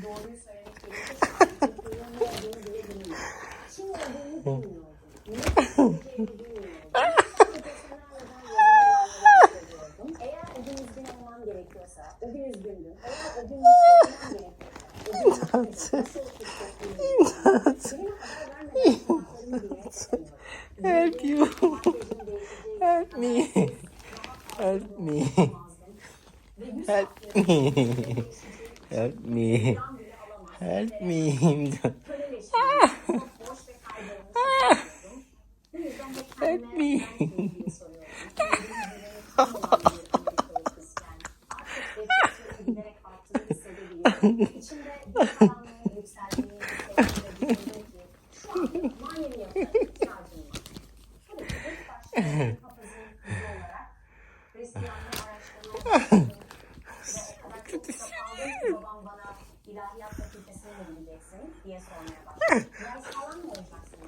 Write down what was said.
Doğruyu söylemek gerekirse çocuğun ne olduğunu bile bilmiyor. Kim olduğunu bilmiyor. Ne söyleyeceğini bilmiyor. Sadece senaryodan yazılan söylüyordum. Eğer o gün üzgün olmam gerekiyorsa, o gün üzgündüm. Eğer o gün mutlu olmam gerekiyorsa, o gün nasıl hissettiğimi Help you. Help me. Help me. Help me. Help me. Help me. Help me. Babam bana ilahiyat fakültesine mi gideceksin diye sormaya başladı. Ders falan mı olacaksın?